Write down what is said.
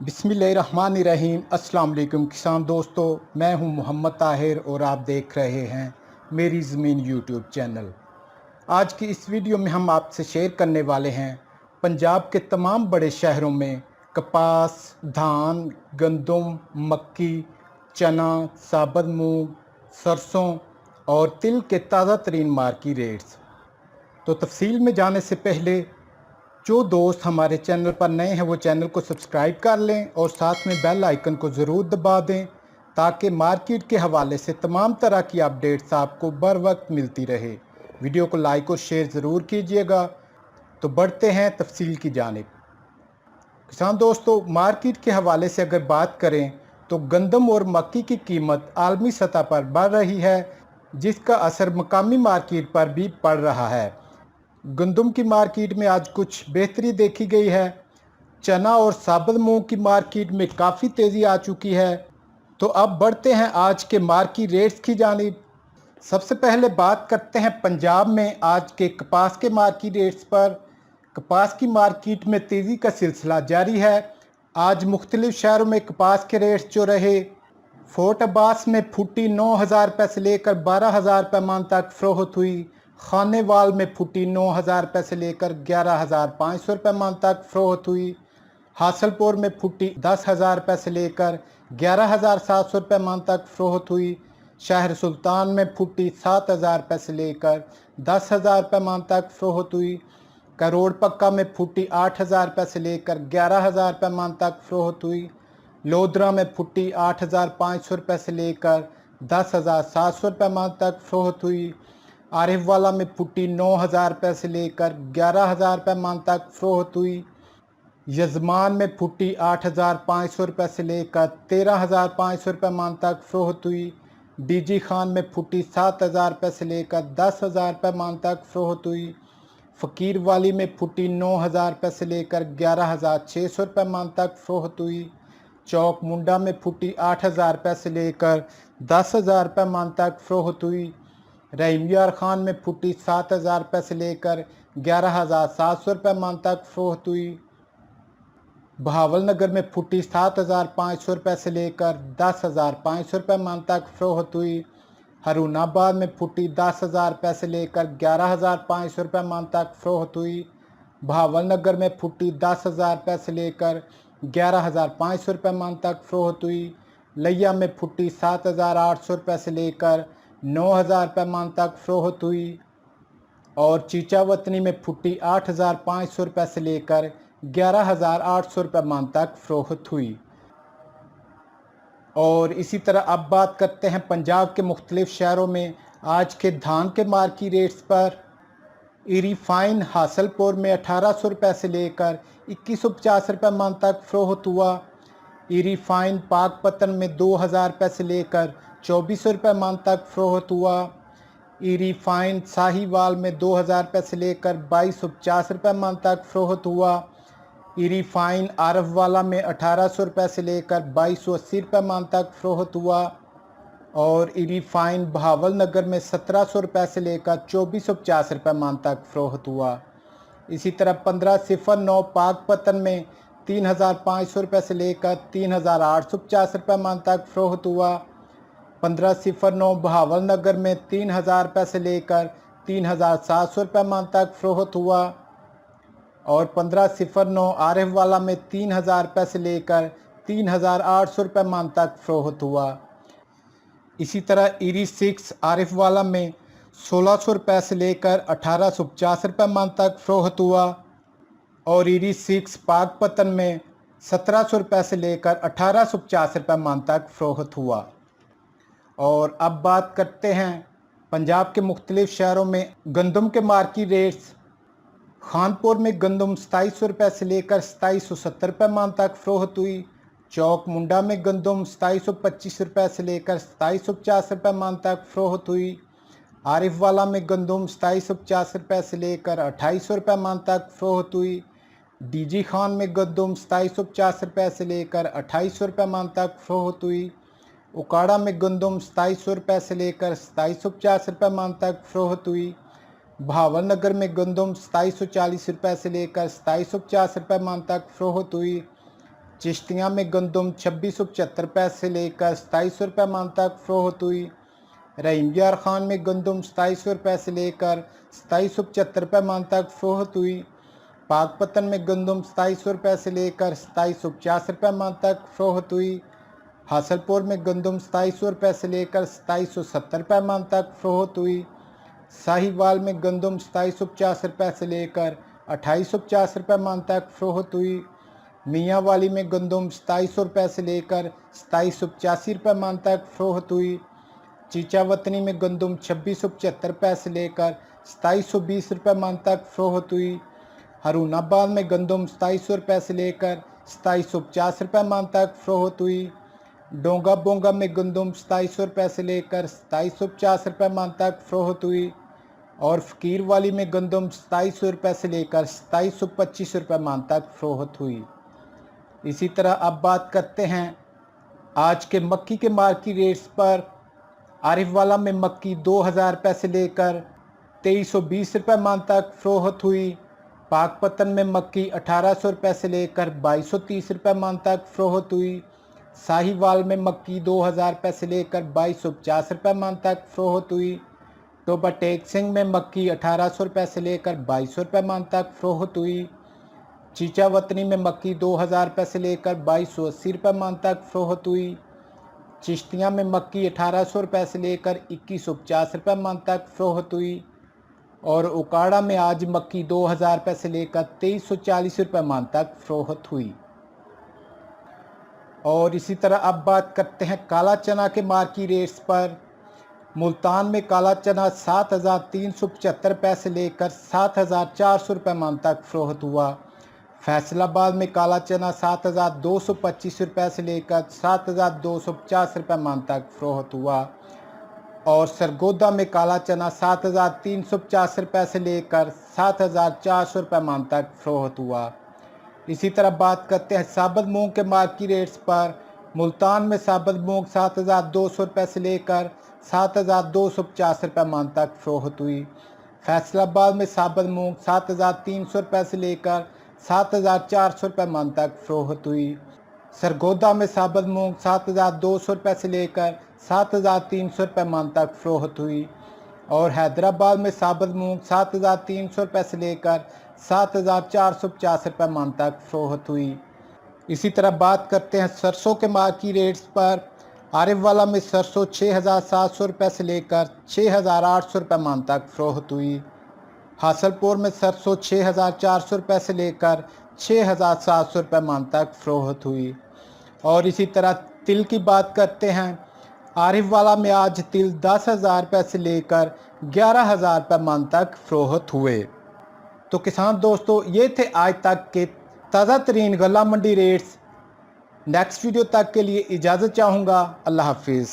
बिस्मिल्लाहिर्रहमानिर्रहीम। अस्सलाम वालेकुम किसान दोस्तों, मैं हूं मोहम्मद ताहिर और आप देख रहे हैं मेरी ज़मीन यूट्यूब चैनल। आज की इस वीडियो में हम आपसे शेयर करने वाले हैं पंजाब के तमाम बड़े शहरों में कपास, धान, गंदम, मक्की, चना, साबुत मूंग, सरसों और तिल के ताज़ा तरीन मार्केट रेट्स। तो तफसील में जाने से पहले जो दोस्त हमारे चैनल पर नए हैं वो चैनल को सब्सक्राइब कर लें और साथ में बेल आइकन को ज़रूर दबा दें ताकि मार्केट के हवाले से तमाम तरह की अपडेट्स आपको बर वक्त मिलती रहे। वीडियो को लाइक और शेयर ज़रूर कीजिएगा। तो बढ़ते हैं तफसील की जानिब। किसान दोस्तों, मार्केट के हवाले से अगर बात करें तो गंदम और मक्की की कीमत आलमी सतह पर बढ़ रही है, जिसका असर मकामी मार्केट पर भी पड़ रहा है। गंदम की मार्केट में आज कुछ बेहतरी देखी गई है। चना और साबुत मूंग की मार्केट में काफ़ी तेज़ी आ चुकी है। तो अब बढ़ते हैं आज के मार्केट रेट्स की जानिब। सबसे पहले बात करते हैं पंजाब में आज के कपास के मार्केट रेट्स पर। कपास की मार्केट में तेज़ी का सिलसिला जारी है। आज मुख्तलिफ शहरों में कपास के रेट्स जो रहे, फोर्ट अब्बास में फुटी 9,000 रुपये से लेकर 12,000 रुपये मन तक फ़रोख्त हुई। खानेवाल में फुटी 9,000 रुपये से लेकर 11,500 रुपये मन तक फ़रोख्त हुई। हासलपुर में फुटी 10,000 रुपये से लेकर 11,700 रुपये मन तक फ़रोख्त हुई। शहर सुल्तान में फुटी 7,000 रुपये से लेकर 10,000 रुपये मन तक फ़रोख्त हुई। करोड़ पक्का में फुटी 8,000 रुपये से लेकर 11,000 रुपये मन तक फ़रोख्त हुई। लोधरा में फुटी 8,500 रुपये से लेकर 10,700 रुपये मन तक फ़रोख्त हुई। आरिफ वाला में फुटी 9,000 रुपये से लेकर 11,000 रुपये मन तक फ़रोख्त हुई। यजमान में फुटी 8,500 रुपये से लेकर 13,500 रुपये मन तक फ़रोख्त हुई। डीजी खान में फुटी 7,000 रुपये से लेकर 10,000 रुपये मन तक फ़रोख्त हुई। फ़कीर वाली में फुटी 9,000 रुपये से लेकर 11,600 रुपये मन तक फ़रोख्त हुई। चौक मुंडा में फुटी 8,000 रुपये से लेकर 10,000 रुपये मन तक फ़रोख्त हुई। रहीम यार खान में फुटी 7,000 रुपये से लेकर 11,700 रुपये मन तक फ़रोख्त हुई। बहावल नगर में फुटी 7,500 रुपये से लेकर 10,500 रुपये मन तक फ़रोख्त हुई। हरुनाबाद में फुटी 10,000 रुपये से लेकर 11,500 रुपये मन तक फ़रोख्त हुई। बहावल नगर में फुटी 10,000 रुपये से लेकर 11,500 रुपये मन तक फ़रोख्त हुई। लिया में फुटी 7,800 रुपये से लेकर 9,000 रुपये मन तक फ़रोख्त हुई। और चीचावतनी में फुटी 8,500 रुपये से लेकर 11,800 रुपये मन तक फ़रोख्त हुई। और इसी तरह अब बात करते हैं पंजाब के मुख्तलिफ शहरों में आज के धान के मार्केट रेट्स पर। इरी फाइन हासलपुर में 1,800 रुपये से लेकर 2,150 रुपये मन तक फ़रोख्त हुआ। इरी फाइन पाकपतन में 2,000 रुपये से लेकर 2,400 रुपये मन तक फ़रोख्त हुआ। इरी फाइन साहिवाल में 2,000 रुपये से लेकर 2,250 रुपये मन तक फ़रोख्त हुआ। इरी फाइन आरफ वाला में 1,800 रुपये से लेकर 2,280 रुपये मन तक फ़रोख्त हुआ। और इरी फाइन बहावल नगर में 1,700 रुपये से लेकर 2,450 रुपये मन तक फ़रोख्त हुआ। इसी तरह 1509 पाकपतन में 3,500 रुपये से लेकर 3,850 रुपये मन तक फ़रोख्त हुआ। 1509 बहावल नगर में 3,000 रुपये से लेकर 3,700 रुपये मन तक फ़रोख्त हुआ। और 1509 आरिफ वाला में 3,000 रुपये से लेकर 3,800 रुपये मन तक फ़रोख्त हुआ। इसी तरह इरी 6 आरिफ वाला में 1,600 रुपये से लेकर 1,850 रुपये मन तक फ़रोख्त हुआ। और इरी 6 पाकपतन में 1,700 रुपये से लेकर 1,850 रुपये मन तक फ़रोख्त हुआ। और अब बात करते हैं पंजाब के मुख्तलिफ शहरों में गंदम के मार्केट रेट्स। खानपुर में गंदम 2,700 रुपये से लेकर 2,770 रुपये मन तक फ़रोख्त हुई। चौक मुंडा में गंदम 2,725 रुपये से लेकर 2,750 रुपये मन तक फ़रोख्त हुई। आरिफ वाला में गंदम 2,750 रुपये से लेकर 2,800 रुपये मन तक फ़रोख्त हुई। डीजी खान में गंदम 2,750 रुपये से लेकर 2,800 रुपये मन तक फ़रोख्त हुई। उकाड़ा में गंदम 2,700 रुपये से लेकर 2,750 रुपये मन तक फ़रोख्त हुई। बहावल नगर में गंदम 2,740 रुपये से लेकर 2,750 रुपये मन तक फ़रोख्त हुई। चिश्तिया में गंदम 2675 रुपये से लेकर 2700 रुपये मन तक फ़रोख्त हुई। रहीम यार खान में गंदम 2700 रुपये से लेकर 2775 रुपये मन तक फ़रोख्त हुई। पाकपतन में गंदम 2700 रुपये से लेकर 2750 रुपये मन तक फ़रोख्त हुई। हासलपुर में गंदम 2700 रुपये से लेकर 2770 रुपये मन तक फ़रोख्त हुई। साहिवाल में गंदम 2750 रुपये से लेकर 2850 रुपये मन तक फ़रोख्त हुई। मियांवाली में गंदम 2700 रुपये से लेकर 2785 रुपये मन तक फ़रोख्त हुई। चीचावतनी में गंदम 2675 रुपये से लेकर 2720 रुपये मन तक फ़रोख्त हुई। हारूनाबाद में गंदम 2700 रुपये से लेकर 2750 रुपये मन तक फ़रोख्त हुई। डोंगा बोंगा में गंदम 2700 रुपये से लेकर 2750 रुपये मन तक फ़रोख्त हुई। और फ़कीर वाली में गंदम 2700 रुपये से लेकर 2725 रुपये मन तक फ़रोख्त हुई। इसी तरह अब बात करते हैं आज के मक्की के मार्केट रेट्स पर। आरिफ वाला में मक्की 2000 रुपये से लेकर 2320 रुपये मन तक फ़रोख्त हुई। पाकपतन में मक्की 1800 रुपये से लेकर 2230 रुपये मन तक फ़रोख्त हुई। साहिवाल में मक्की 2000 रुपये से लेकर 2250 रुपये मन तक फ़रोख्त हुई। टोबा टेक सिंह में मक्की 1800 रुपये से लेकर 2200 रुपये मन तक फ़रोख्त हुई। चीचावतनी में मक्की 2000 रुपये से लेकर 2280 रुपये मन तक फ़रोख्त हुई। चिश्तिया में मक्की 1800 रुपये से लेकर 2150 रुपये मन तक फ़रोख्त हुई। और उकाड़ा में आज मक्की 2000 रुपये से लेकर 2340 रुपये मन तक फ़रोख्त हुई। और इसी तरह अब बात करते हैं काला चना के मार्केट रेट्स पर। मुल्तान में काला चना 7375 रुपये से लेकर 7400 रुपये मन तक फ़रोख्त हुआ। फैसलाबाद में काला चना 7225 रुपये से लेकर 7250 रुपये मन तक फ़रोख्त हुआ। और सरगोदा में काला चना 7350 रुपये से लेकर 7400 रुपये मन तक फ़रोख्त हुआ। इसी तरह बात करते हैं साबुत मूंग के मार्केट रेट्स पर। मुल्तान में साबुत मूंग 7200 रुपये से लेकर 7250 रुपये मन तक फ़रोख्त हुई। फैसलाबाद में साबुत मूंग 7300 रुपये से लेकर 7400 रुपये मन तक फ़रोख्त हुई। सरगोदा में साबुत मूंग 7200 रुपये से लेकर 7300 रुपये मन तक फ़रोख्त हुई। और हैदराबाद में साबुत मूंग 7300 रुपये से लेकर 7450 रुपये मन तक फ़रोख्त हुई। इसी तरह बात करते हैं सरसों के मार्केट रेट्स पर। आरिफ वाला में सरसों 6700 रुपये से लेकर 6800 रुपये मन तक फ़रोख्त हुई। हासलपुर में सरसों 6400 रुपये से लेकर 6700 रुपये मन तक फ़रोख्त हुई। और इसी तरह तिल की बात करते हैं। आरिफ वाला में आज तिल 10,000 रुपये से लेकर 11,000 रुपये मन तक फ़रोख्त हुए। तो किसान दोस्तों, ये थे आज तक के ताज़ा तरीन गल्ला मंडी रेट्स। नेक्स्ट वीडियो तक के लिए इजाज़त चाहूँगा। अल्लाह हाफिज़।